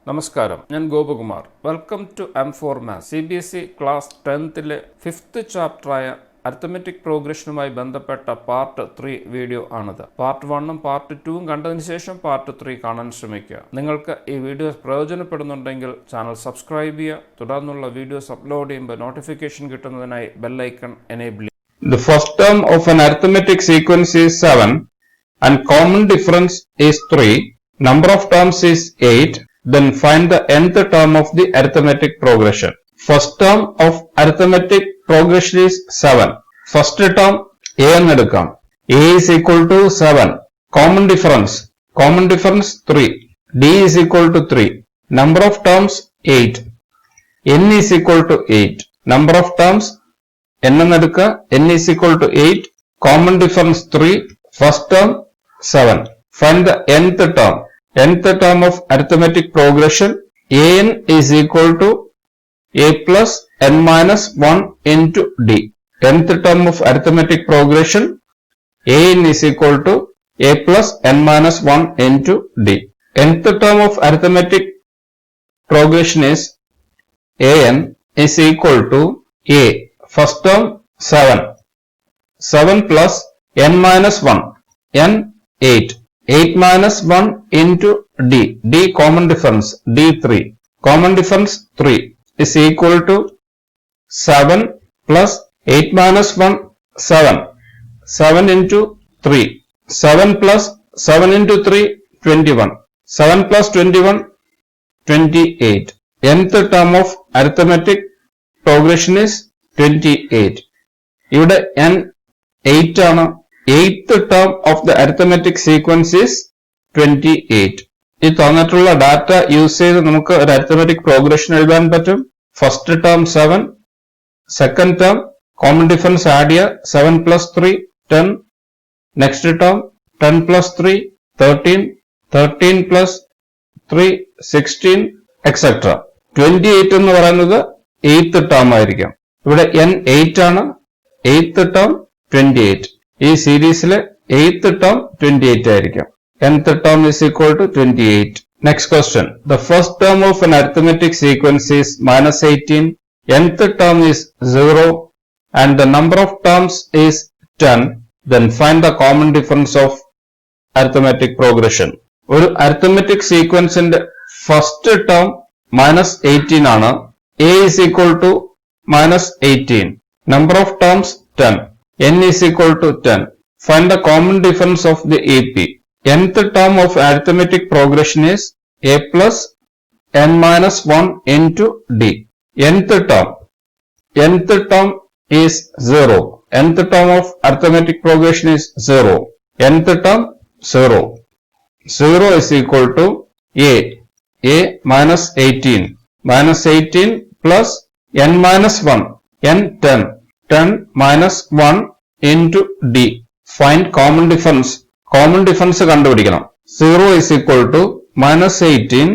നമസ്കാരം, ഞാൻ Gopakumar. Welcome to M4 Maths. CBSE class 10ലെ 5th ചാപ്റ്ററായ അരിത്തമെറ്റിക് പ്രോഗ്രഷനുമായി ബന്ധപ്പെട്ട പാർട്ട് 3 വീഡിയോ ആണിത്. പാർട്ട് 1ഉം പാർട്ട് 2ഉം കണ്ടതിന് ശേഷം പാർട്ട് 3 കാണാൻ ശ്രമിക്കുക. നിങ്ങൾക്ക് ഈ വീഡിയോസ് പ്രയോജനപ്പെടുന്നുണ്ടെങ്കിൽ ചാനൽ സബ്സ്ക്രൈബ് ചെയ്യുക. തുടർന്നുള്ള വീഡിയോസ് അപ്ലോഡ് ചെയ്യുമ്പോൾ നോട്ടിഫിക്കേഷൻ കിട്ടുന്നതിനായി ബെല്ലൈക്കൺ എനേബിൾ ചെയ്യുക. The first term of an arithmetic sequence is 7 and common difference is 3. Number of terms is 8. Then find the nth term of the arithmetic progression. First term of arithmetic progression is 7. First term a enedukam. A is equal to 7. Common difference 3. D is equal to 3. Number of terms 8. N is equal to 8. Number of terms n enedukka. N is equal to 8. Common difference 3. First term 7. Find the nth term. Nth term of arithmetic progression, an is equal to a plus n minus 1 into d. Nth term of arithmetic progression, an is equal to a plus n minus 1 into d. Nth term of arithmetic progression is an is equal to a. First term 7. 7 plus n minus 1. n 8. 8 minus 1 into d. d common difference. d 3. Common difference 3 is equal to 7 plus 8 minus 1 7. 7 into 3. 7 plus 7 into 3 21. 7 plus 21 28. Nth term of arithmetic progression is 28. ഇവിടെ n 8 ആണ്. 8th term of the arithmetic sequence is 28. ഈ തന്നിട്ടുള്ള data use ചെയ്ത് നമുക്ക് ഒരു arithmetic progression എഴുതാൻ പറ്റും. First term 7, second term common difference add ചെയ്യുക 7 plus 3 10. Next term 10 plus 3 13, 13 plus 3 16 etc. 28 എന്ന് പറയുന്നത് 8th ടേം ആയിരിക്കും. ഇവിടെ n 8 ആണ്. 8th term 28. ഈ സീരീസിലെ 8th ടേം 28 ആയിരിക്കും. nth term is equal to 28. Next question. The first term of an arithmetic sequence is minus 18. Nth term is 0 and the number of terms is 10. Then find the common difference of arithmetic progression. ഒരു arithmetic sequenceന്റെ first term minus 18 ആണ്. a is equal to minus 18. Number of terms 10. n is equal to 10. Find the common difference of the AP. Nth term of arithmetic progression is a plus n minus 1 into d. Nth term is 0. Nth term of arithmetic progression is 0. Nth term 0. 0 is equal to a minus 18. Minus 18 plus n minus 1. n 10. 10 minus 1 into d. Find common difference. Common difference കണ്ടുപിടിക്കണം. 0 is equal to minus 18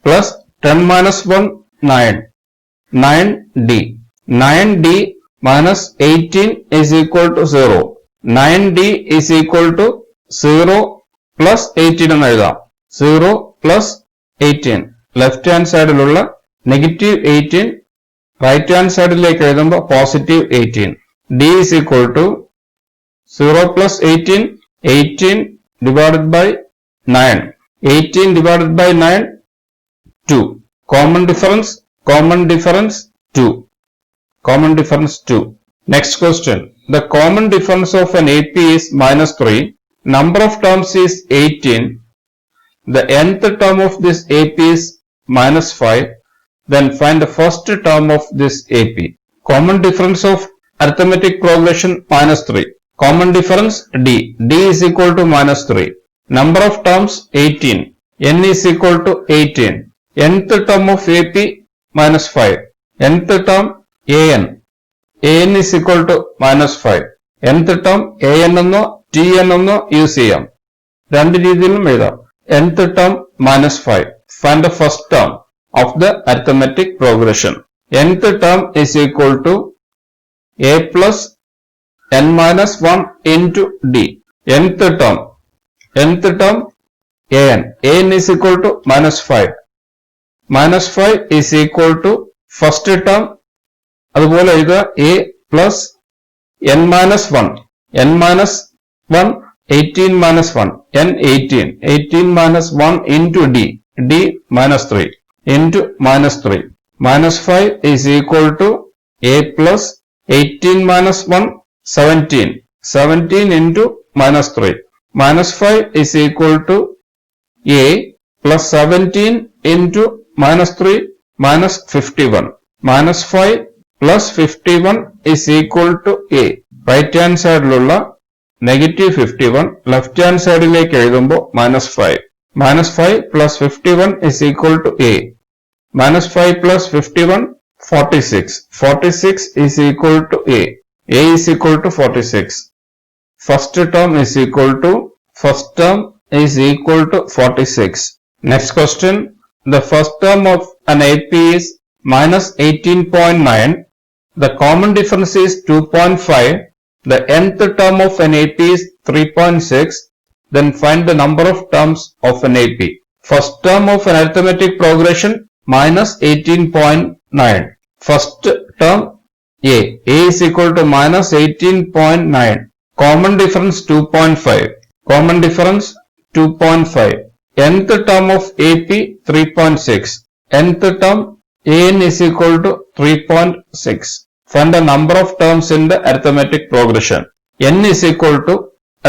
plus 10 minus 1 9. 9d. 9d minus 18 is equal to 0. 9d is equal to 0 plus 18 എന്ന് എഴുതാം. 0 plus 18. Left hand സൈഡിലുള്ള negative 18 right hand സൈഡിലേക്ക് എഴുതുമ്പോൾ positive 18. d is equal to 0 plus 18. 18 divided by 9. 18 divided by 9 2. Common difference 2. Common difference 2. Next question. The common difference of an AP is minus 3. Number of terms is 18. The nth term of this AP is minus 5. Then find the first term of this AP. Common difference of arithmetic progression minus 3. Common difference d. d is equal to minus 3. Number of terms 18. n is equal to 18. Nth term of AP minus 5. Nth term an. an is equal to minus 5. Nth term an എന്നോ tn എന്നോ use ചെയ്യാം. രണ്ട് രീതിയിലും എഴുതാം. Nth term minus 5. Find the first term of the arithmetic progression. Nth term is equal to a plus n minus 1 into d. Nth term an is equal to minus 5. minus 5 is equal to first term അതുപോലെ എഴുതുക a plus n minus 1 n minus 1 18 minus 1 n 18 minus 1 into d minus 3 into minus 3 minus 5 is equal to a plus 18 minus 1 17 into minus 3 minus 5 is equal to a plus 17 into minus 3 minus 51 minus 5 plus 51 is equal to a right hand side ലുള്ള negative 51 left hand side ലേക്ക് എഴുതുമ്പോൾ minus 5 plus 51 is equal to a minus 5 plus 51 46 is equal to a is equal to 46 first term is equal to 46 next question the first term of an AP is minus 18.9 the common difference is 2.5 the nth term of an AP is 3.6 then find the number of terms of an AP first term of an arithmetic progression minus 18.9 first term a is equal to minus 18.9 common difference 2.5 nth term of AP 3.6 nth term an is equal to 3.6 find the number of terms in the arithmetic progression n is equal to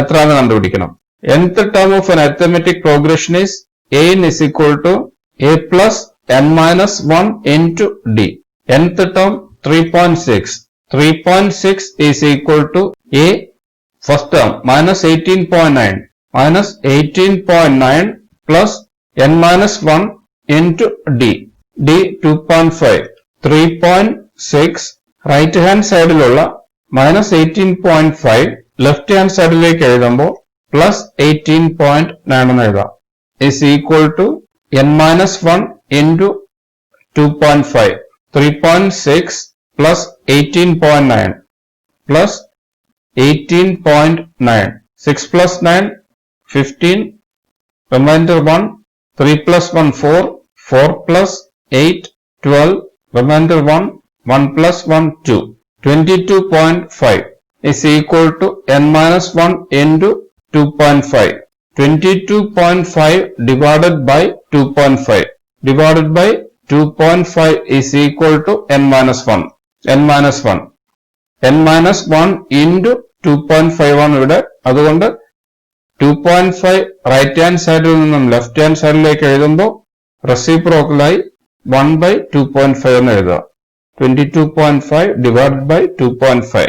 എത്രയാണ് കണ്ടുപിടിക്കണം nth term of an arithmetic progression is an is equal to a plus n minus 1 into d nth term 3.6 is equal to a first term minus 18.9 plus n minus 1 into d 2.5 3.6 right hand side ലുള്ള minus 18.5 left hand side ലേക്ക് എഴുതുമ്പോൾ plus 18.9 എന്ന് എഴുതാം is equal to n minus 1 into 2.5 3.6 plus 18.9 plus 18.9 6 plus 9 15 remainder 1 3 plus 1 4 plus 8 12 remainder 1 plus 1 2 22.5 is equal to n minus 1 into 2.5 22.5 divided by 2.5 divided by 2.5 is equal to n minus 1 n minus 1 into 2.5 ആണ് ഇവിടെ അതുകൊണ്ട് 2.5 right hand സൈഡിൽ നിന്നും left hand സൈഡിലേക്ക് എഴുതുമ്പോൾ റെസിപ്രോക്കലായി 1 by 2.5 എന്ന് എഴുതുക 22.5 divided by 2.5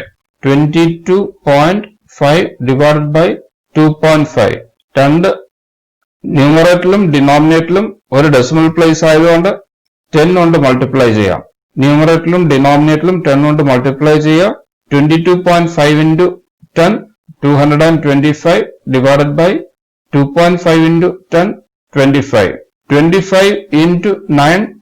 22.5 divided by 2.5 രണ്ട് ന്യൂമറേറ്ററിലും ഡിനോമിനേറ്ററിലും ഒരു ഡെസിമൽ പ്ലേസ് ആയതുകൊണ്ട് 10 കൊണ്ട് മൾട്ടിപ്ലൈ ചെയ്യാം ന്യൂമറേറ്ററിലും ഡിനോമിനേറ്ററിലും 10 കൊണ്ട് മൾട്ടിപ്ലൈ ചെയ്യുക 22.5 into 10 225 divided by 2.5 into 10 25 into 9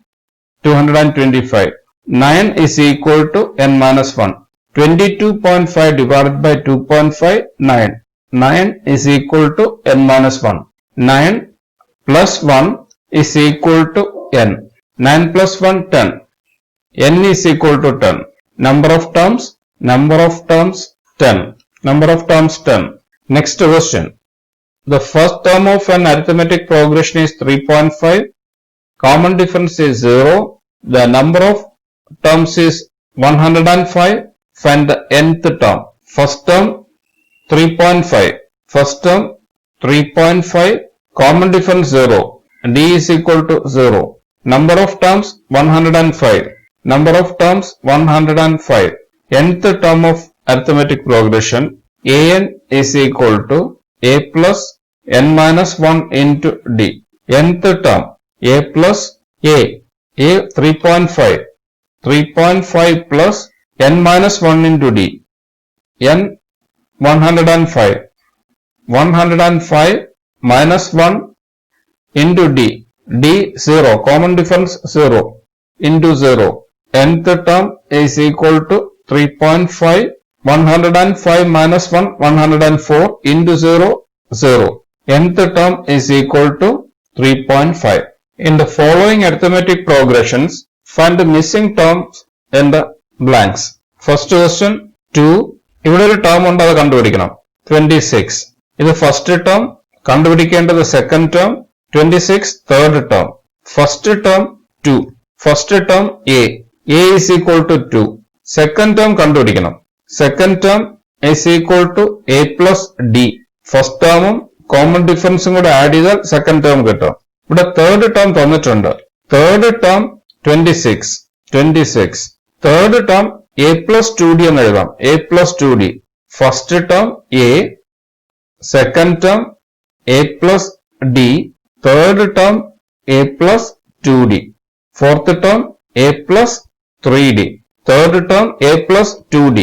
225 9 is equal to n minus 1 22.5 divided by 2.5 9 is equal to n minus 1 9 plus 1 is equal to n 9 plus 1 10 n is equal to 10 number of terms 10 next question the first term of an arithmetic progression is 3.5 common difference is 0 the number of terms is 105 find the nth term first term 3.5 common difference 0 d is equal to 0 number of terms 105 nth term of arithmetic progression an is equal to a plus n minus 1 into d nth term a plus a 3.5 plus n minus 1 into d n 105 minus 1 into d 0 common difference 0 into 0 nth term is equal to 3.5 105 minus 1 104 into 0 0 nth term is equal to 3.5 In the following arithmetic progressions, find the missing terms in the blanks. First question 2. ഇവിടെ ഒരു term ഉണ്ട്, അത് കണ്ടുപിടിക്കണം. 26. ഇത് first term. കണ്ടുപിടിക്കേണ്ടത് second term. 26 third term. First term 2. First term a. a is equal to 2. Second term കണ്ടുപിടിക്കണം. Second term is equal to a plus d. First ടേമും common ഡിഫറൻസും കൂടെ ആഡ് ചെയ്താൽ സെക്കൻഡ് ടേം കിട്ടും. ഇവിടെ തേർഡ് ടേം തന്നിട്ടുണ്ട്. Third term 26. Third term a plus 2d എന്ന് എഴുതാം. a plus 2d. First term a. Second term a plus d. Third term a plus 2d. Fourth term a plus 3d. Third term a plus 2d.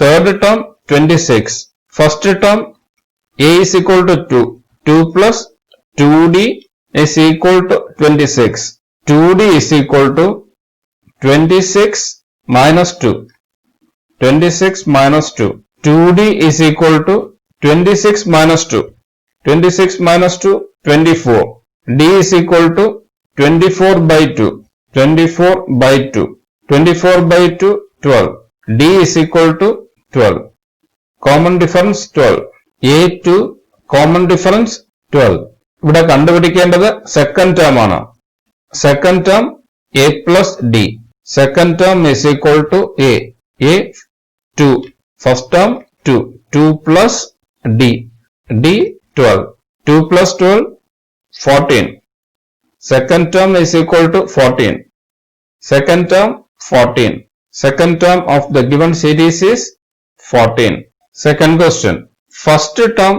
Third term 26. First term a is equal to 2. 2 plus 2d is equal to 26. 2d is equal to 26 minus 2. 26 minus 2. 2d is equal to 26 minus 2. 26 minus 2, 24. d is equal to 24 by 2. 24 by 2. 24 by 2, 12. d is equal to 12. Common difference 12. a2 common difference 12. ഇവിടെ കണ്ടുപിടിക്കേണ്ടത് second term ആണ്. Second term a plus d. Second term is equal to a. a 2. First term 2. 2 plus d. d 12. 2 plus 12 14. Second term is equal to 14. Second term 14. Second term of the given series is 14. Second question. First term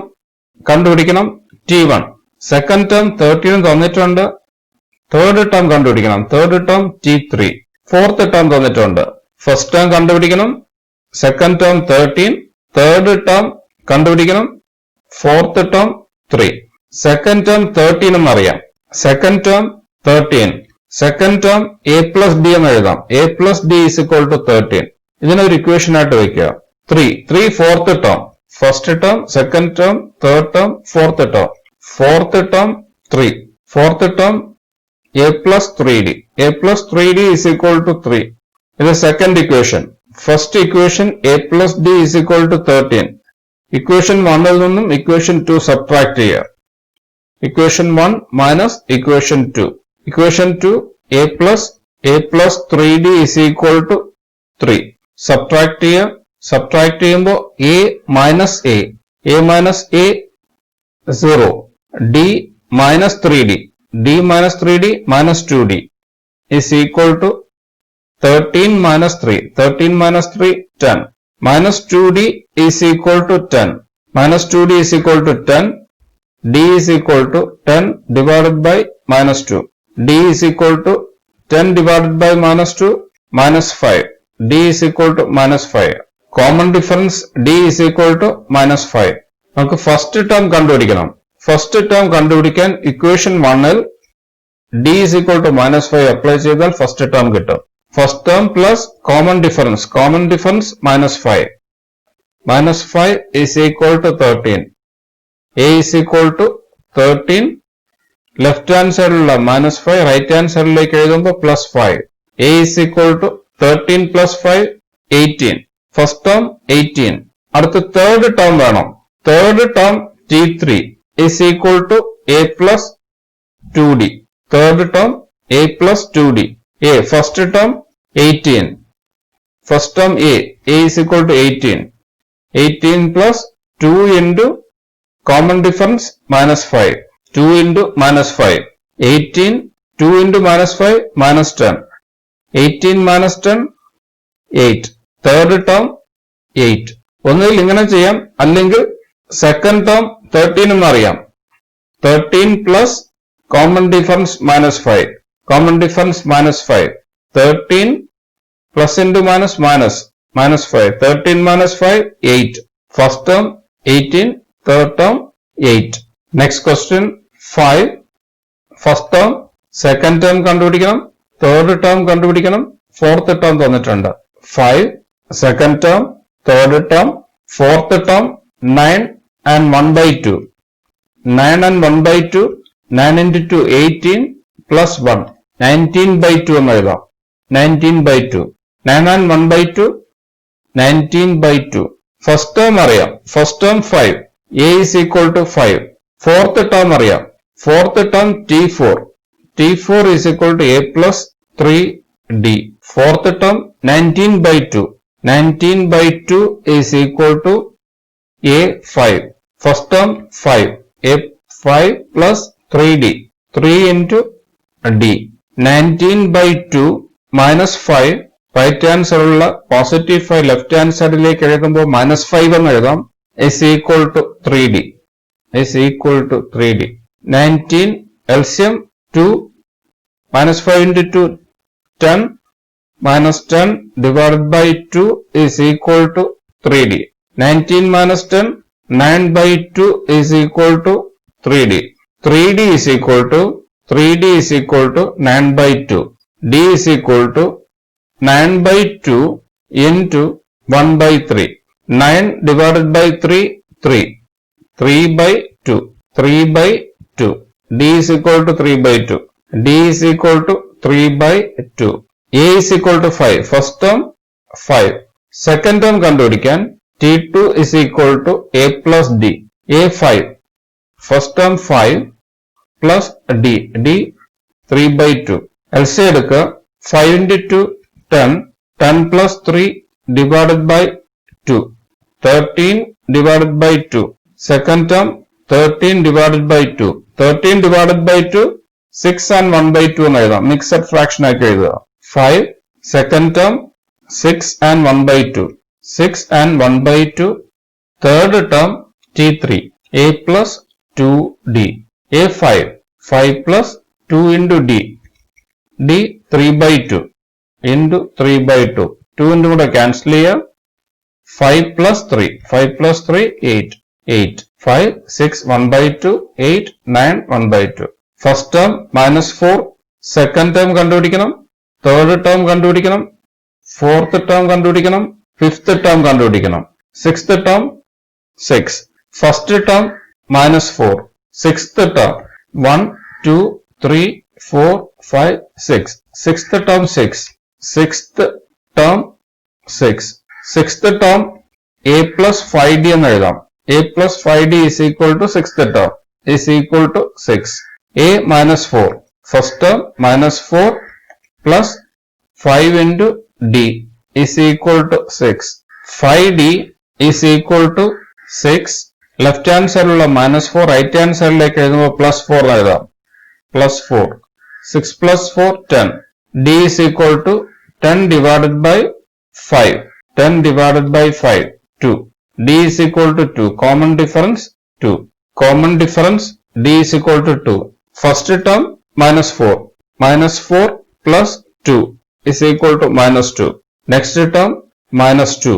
കണ്ടുപിടിക്കണം t1. Second term 13 തന്നിട്ടുണ്ട്. Third term കണ്ടുപിടിക്കണം. Third term t3. Fourth term തന്നിട്ടുണ്ട്. First term കണ്ടുപിടിക്കണം. Second term 13. Third term കണ്ടുപിടിക്കണം. Fourth term 3. Second term 13 എന്നറിയാം. Second term 13. Second term a plus d എന്ന് എഴുതാം. a plus d is equal to 13. ഇതിനൊരു equation ആയിട്ട് വയ്ക്കുക. 3 fourth term. First term, second term, third term, fourth term. Fourth term 3. Fourth term a plus 3d. a plus 3d is equal to 3. ഇത് second equation. First equation a plus d is equal to 13. Equation 1 ൽ നിന്നും equation 2 subtract ചെയ്യുക. Equation 1 minus equation 2. Equation 2 a plus 3d is equal to 3. Subtract ചെയ്യുക. Subtract ചെയ്യുമ്പോൾ a minus a. a minus a 0. d minus 3d. d minus 3d minus 2d is equal to 13 minus 3. 13 minus 3 10. Minus 2d is equal to 10. Minus 2d is equal to 10. d is equal to 10 divided by minus 2. d is equal to 10 divided by minus 2 minus 5. d is equal to minus 5. Common difference d is equal to minus 5. നമുക്ക് first term കണ്ടുപിടിക്കണം. First term കണ്ടുപിടിക്കാൻ equation 1ൽ d is equal to minus 5 apply ചെയ്താൽ first term കിട്ടും. First term plus common difference. Common difference minus 5. Minus 5 is equal to 13. a is equal to 13. Left hand side ഉള്ള minus 5 right hand side ലേക്ക് എഴുതുമ്പോൾ plus 5. a is equal to 13 plus 5 18. First term 18. അടുത്ത third term വേണം. Third term t3 is equal to a plus 2d. Third term a plus 2d. a first term 18. First term a is equal to 18. 18 plus 2 into common difference minus 5. 2 into minus 5. 18. 2 into minus 5 minus 10. 18 minus 10 8. Third term 8. ഒന്നുകിൽ ഇങ്ങനെ ചെയ്യാം, അല്ലെങ്കിൽ second term 13 എന്നറിയാം. 13 plus common difference minus 5. Common difference minus 5. 13 plus into minus minus. Minus 5. 13 minus 5, 8. First term 18. Third term 8. Next question 5. First term, second term കണ്ടുപിടിക്കണം. Third term കണ്ടുപിടിക്കണം. Fourth term തന്നിട്ടുണ്ട്. 5. Second term, third term, fourth term 9 and 1 by 2. 9 and 1 by 2. 9 into 2 18. Plus 1 19/2 എന്ന് എഴുതാം. 19/2 9 and 1/2 19/2. First term അറിയാം. First term 5. A is equal to 5. Fourth term അറിയാം. Fourth term T4. T4 is equal to A plus 3D. Fourth term 19/2. 19/2 is equal to A5. First term 5. A5 plus 3D. 3 into D. 19/2 minus 5. Right hand സൈഡിലുള്ള positive 5 left hand സൈഡിലേക്ക് എഴുതുമ്പോൾ -5 എന്ന് എഴുതാം. is equal to 3D. is equal to 3D. 19 LCM 2 minus 5 into 2 10 minus 10 divided by 2 is equal to 3D. 19 minus 10 9/2 is equal to 3D. 3D is equal to 9/2. D is equal to 9/2 into 1/3. 9 divided by 3 3. 3/2. 3/2. D is equal to 3/2. D is equal to 3/2. A is equal to 5. First term 5. Second term കണ്ടുപിടിക്കാൻ T2 is equal to A plus D. A 5. First term 5 plus D. D 3/2. LCM എടുക്കുക. 5 into 2 10. 10 plus 3 divided by 2. 13 divided by 2. Second term 13 divided by 2. 13 divided by 2 6 and 1/2 എന്ന് എഴുതാം. Mixed fraction ആക്കി എഴുതുക. 5 second term 6 and 1/2. 6 and 1/2. Third term T3. A plus 2D. A5. 5 plus 2 into D. D 3/2 into 3/2. 2 into കൂടെ cancel ചെയ്യുക. 5 plus 3. 5 plus 3 8. 8. 5 6 1/2 8 9 1/2. First term -4. Second term കണ്ടുപിടിക്കണം. Third term കണ്ടുപിടിക്കണം. Fourth term കണ്ടുപിടിക്കണം. Fifth term കണ്ടുപിടിക്കണം. Sixth term 6. First term -4. Sixth term 1 2 3 4 5 6. Sixth term 6. Sixth term 6. Sixth term A plus 5D എന്ന് എഴുതാം. A plus 5D is equal to sixth term is equal to 6. A minus 4. First term -4 plus 5 into D is equal to 6. 5D is equal to 6. Left hand side ഉള്ള -4 right hand side ലേക്ക് എഴുതുമ്പോൾ +4 എഴുതാം. +4. 6 plus 4 10. D is equal to 10 divided by 5. 10 divided by 5 2. D is equal to 2. Common difference 2. Common difference D is equal to 2. First term -4. -4 plus 2 is equal to -2. Next term -2.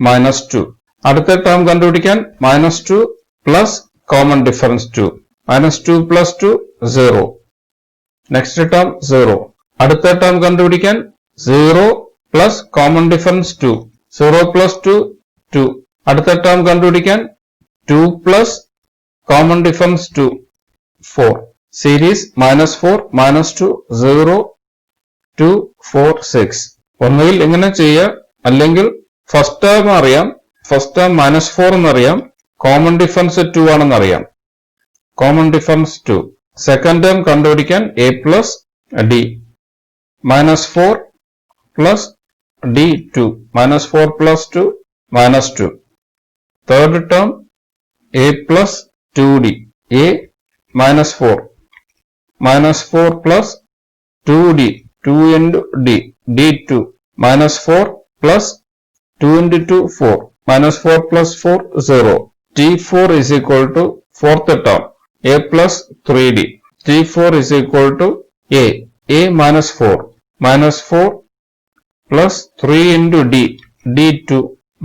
-2. അടുത്ത term കണ്ടുപിടിക്കാൻ -2 plus common difference 2. -2 plus 2 0. Next term 0. അടുത്ത term കണ്ടുപിടിക്കാൻ 0 plus common difference 2. 0 plus 2 2. അടുത്ത term കണ്ടുപിടിക്കാൻ 2 plus common difference 2 4. Series -4 -2 0 2 4 6. ഒന്നുകിൽ ഇങ്ങനെ ചെയ്യുക, അല്ലെങ്കിൽ ഫസ്റ്റ് ടേം അറിയാം. ഫസ്റ്റ് ടേം -4 എന്നറിയാം. കോമൺ ഡിഫറൻസ് 2 ആണെന്നറിയാം. Common difference 2. സെക്കൻഡ് ടേം കണ്ടുപിടിക്കാൻ A plus D. -4 plus D 2. -4 plus 2 -2. Third term A plus 2D. A -4. -4 plus 2D. 2 into D. D2. -4 plus 2 into 2 4. -4 plus 4 0. T4 is equal to fourth term A plus 3D. T4 is equal to A. A -4. -4 plus 3 into D. D2.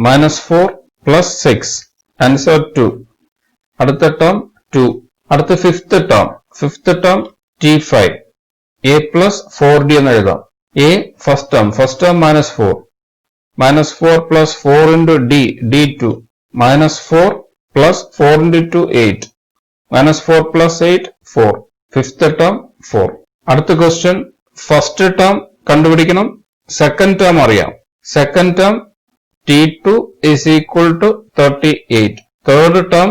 -4 plus 6. Answer 2. അടുത്ത term 2. അടുത്ത fifth term. Fifth term T5. A plus 4D എന്ന് എഴുതാം. A first term. First term -4. -4 plus 4 into D. D2. -4 plus 4 into 2 8. -4 plus 8 4. Fifth term 4. അടുത്ത question, first term കണ്ടുപിടിക്കണം, second term അറിയാം. Second term T2 is equal to 38. Third term,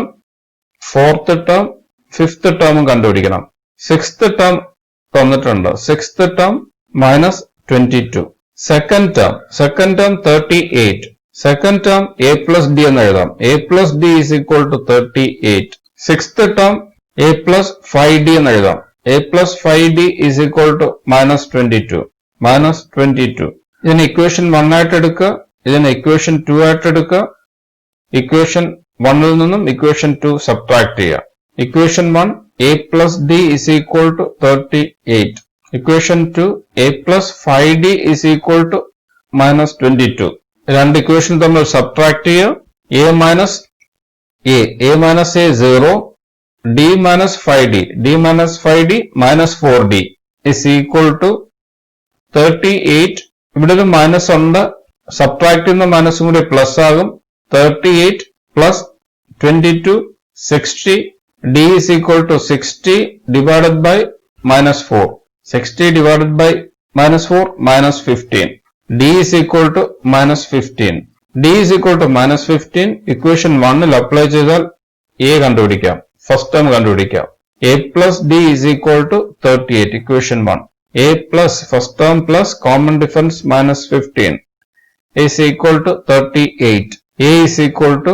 fourth term, fifth ടേമും കണ്ടുപിടിക്കണം. Sixth term തന്നിട്ടുണ്ട്. Sixth term minus 22. Second term 38. Second term a plus d എന്ന് എഴുതാം. a plus d is equal to 38. Sixth term a plus 5d എന്ന് എഴുതാം. a plus 5d is equal to minus 22. Minus 22. ഇതിന് equation 1 ആയിട്ട് എടുക്കുക, ഇതിന് equation 2 ആയിട്ട് എടുക്കുക. ഇക്വേഷൻ 1ൽ നിന്നും ഇക്വേഷൻ 2 സബ്ട്രാക്ട് ചെയ്യുക. Equation 1 a plus d is equal to 38. Equation 2 a plus 5d is equal to minus 22. രണ്ട് ഇക്വേഷൻ തമ്മിൽ സബ്ട്രാക്ട് ചെയ്യുക. a minus a 0, d minus 5d, d minus 5d minus 4d is equal to 38. ഇവിടെ ഒരു minus ഉണ്ട്, subtract ചെയ്യുന്ന മൈനസും കൂടി plus ആകും. 38 plus 22 60. d is equal to 60 divided by minus 4. 60 divided by minus 4 minus 15. d is equal to minus 15. d is equal to minus 15. Equation 1ൽ apply ചെയ്താൽ a കണ്ടുപിടിക്കാം, first term കണ്ടുപിടിക്കാം. a plus d is equal to 38. Equation 1. a plus first term plus common difference minus 15 is equal to 38. a is equal to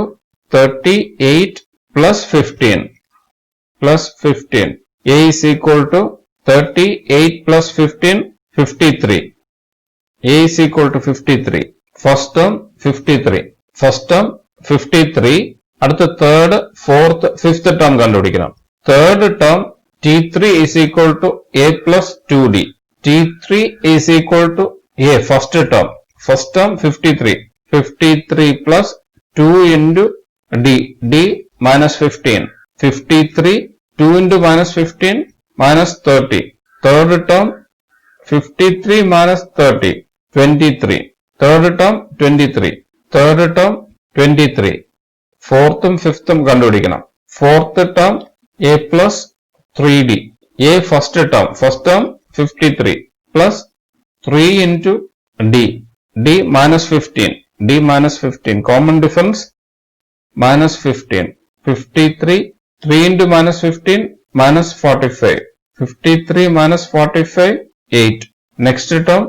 38 plus 15 plus 15. a is equal to 38 plus 15 53. a is equal to 53. first term 53. first term 53. അടുത്ത third, fourth, fifth term കണ്ടുപിടിക്കണം. Third term T3 is equal to a plus 2d. T3 is equal to a, first term. First term 53. 53 plus 2 into d. d minus 15. 53, 2 into minus 15 minus 30. Third term 53 minus 30. 23. Third term 23. Third term 23. Fourth ഉം fifth ഉം കണ്ടുപിടിക്കണം. Fourth term a plus 3d. a first term 53 plus 3 into d. d minus 15. d minus 15. Common difference minus 15. 53. 3 into minus 15 minus 45. 53 minus 45 8. Next term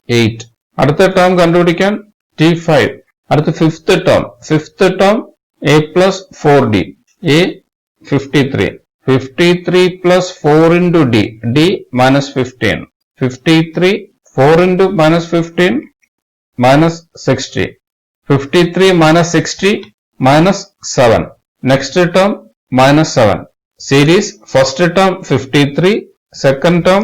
8. അടുത്ത term കണ്ടുപിടിക്കാൻ T5. അടുത്ത fifth term. Fifth term a plus 4d. a 53. 53 plus 4 into d. d minus 15. 53, 4 into minus 15 minus 60. 53 minus 60 minus 7. Next term minus 7. Series first term 53, second term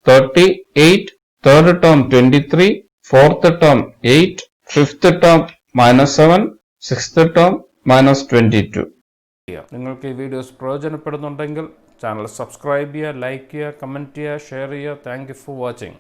38, third term 23, fourth term 8, fifth term minus 7, sixth term minus 22. നിങ്ങൾക്ക് ഈ videos പ്രയോജനപ്പെടുന്നുണ്ടെങ്കിൽ channel subscribe ചെയ്യുക, like ചെയ്യുക, comment ചെയ്യുക, share ചെയ്യുക. Thank you for watching.